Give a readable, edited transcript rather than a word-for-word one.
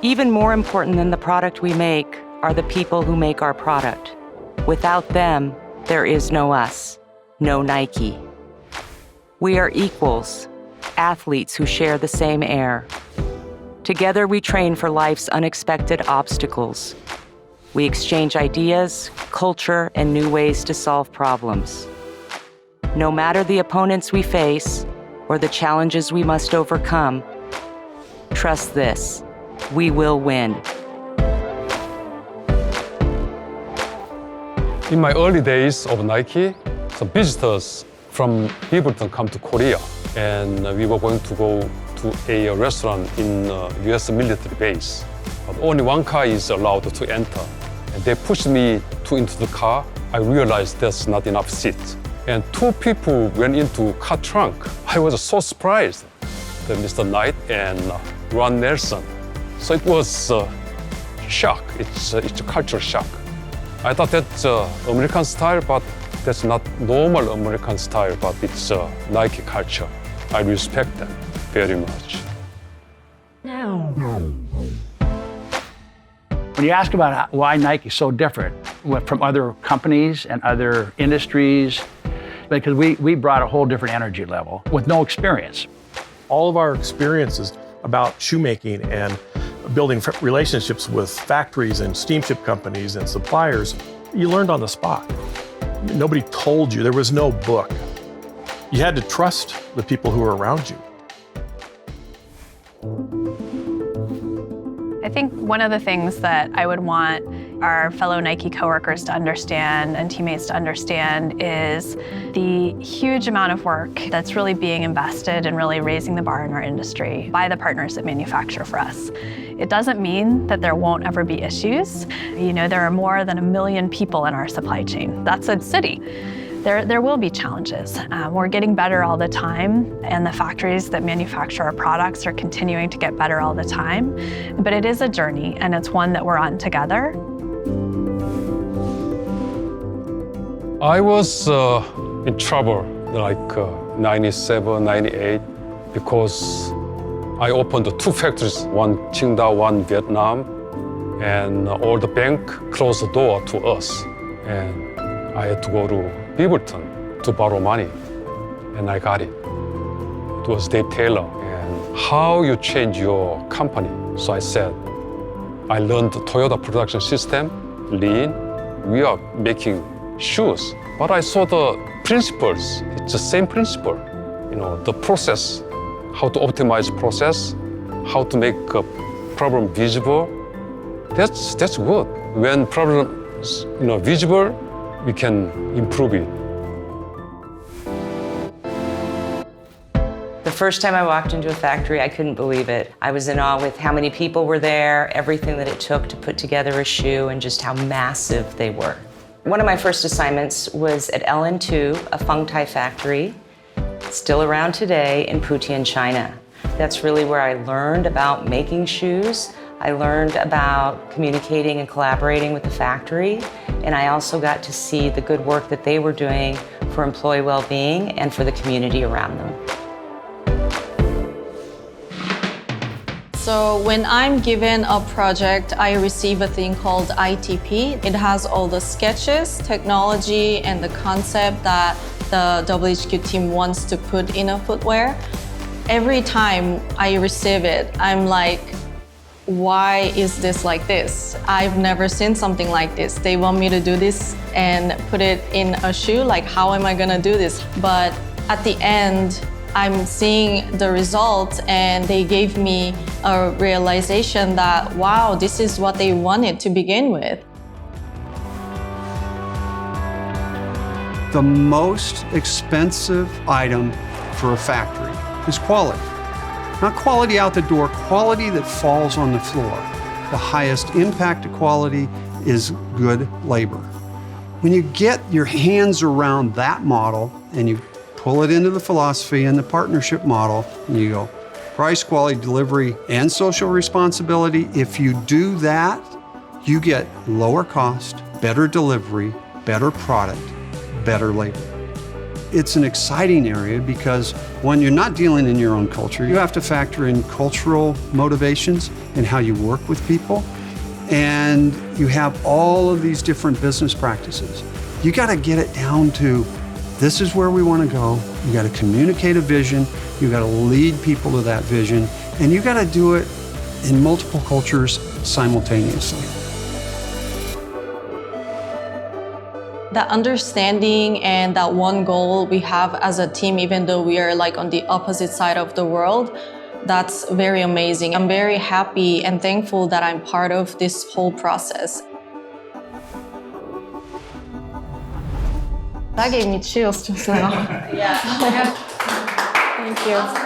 Even more important than the product we make are the people who make our product. Without them, there is no us, no Nike. We are equals, athletes who share the same air. Together we train for life's unexpected obstacles. We exchange ideas, culture, and new ways to solve problems. No matter the opponents we face or the challenges we must overcome, trust this, we will win. In my early days of Nike, some visitors from Beaverton come to Korea, and we were going to go to a restaurant in US military base. But only one car is allowed to enter. And they pushed me into the car. I realized there's not enough seats. And two people went into car trunk. I was so surprised. Mr. Knight and Ron Nelson. So it was a shock. It's a cultural shock. I thought that's American style, but that's not normal American style, but it's Nike culture. I respect them very much. When you ask about why Nike is so different from other companies and other industries, because we brought a whole different energy level with no experience. All of our experiences about shoemaking and building relationships with factories and steamship companies and suppliers, you learned on the spot. Nobody told you, there was no book. You had to trust the people who were around you. I think one of the things that I would want our fellow Nike coworkers to understand and teammates to understand is the huge amount of work that's really being invested in really raising the bar in our industry by the partners that manufacture for us. It doesn't mean that there won't ever be issues. You know, there are more than 1 million people in our supply chain. That's a city. There will be challenges. We're getting better all the time, and the factories that manufacture our products are continuing to get better all the time. But it is a journey, and it's one that we're on together. I was in trouble like 97, 98, because I opened 2 factories, one Qingdao, one Vietnam, and all the bank closed the door to us. And I had to go to Beaverton to borrow money, and I got it. It was Dave Taylor, and how you change your company. So I said, I learned the Toyota production system, lean. We are making shoes, but I saw the principles. It's the same principle. You know, the process, how to optimize process, how to make a problem visible. That's good. When problem is, visible, we can improve it. The first time I walked into a factory, I couldn't believe it. I was in awe with how many people were there, everything that it took to put together a shoe, and just how massive they were. One of my first assignments was at LN2, a Feng Tai factory, still around today in Putian, China. That's really where I learned about making shoes. I learned about communicating and collaborating with the factory, and I also got to see the good work that they were doing for employee well-being and for the community around them. So when I'm given a project, I receive a thing called ITP. It has all the sketches, technology, and the concept that the WHQ team wants to put in a footwear. Every time I receive it, I'm like, why is this like this? I've never seen something like this. They want me to do this and put it in a shoe, like how am I gonna do this? But at the end, I'm seeing the results, and they gave me a realization that, wow, this is what they wanted to begin with. The most expensive item for a factory is quality. Not quality out the door, quality that falls on the floor. The highest impact of quality is good labor. When you get your hands around that model and you pull it into the philosophy and the partnership model, and you go, price, quality, delivery, and social responsibility. If you do that, you get lower cost, better delivery, better product, better labor. it's an exciting area because when you're not dealing in your own culture, you have to factor in cultural motivations and how you work with people. And you have all of these different business practices. You got to get it down to this is where we want to go. You got to communicate a vision. You got to lead people to that vision. And you got to do it in multiple cultures simultaneously. That understanding and that one goal we have as a team, even though we are like on the opposite side of the world, that's very amazing. I'm very happy and thankful that I'm part of this whole process. That gave me chills just now. Yeah. Thank you.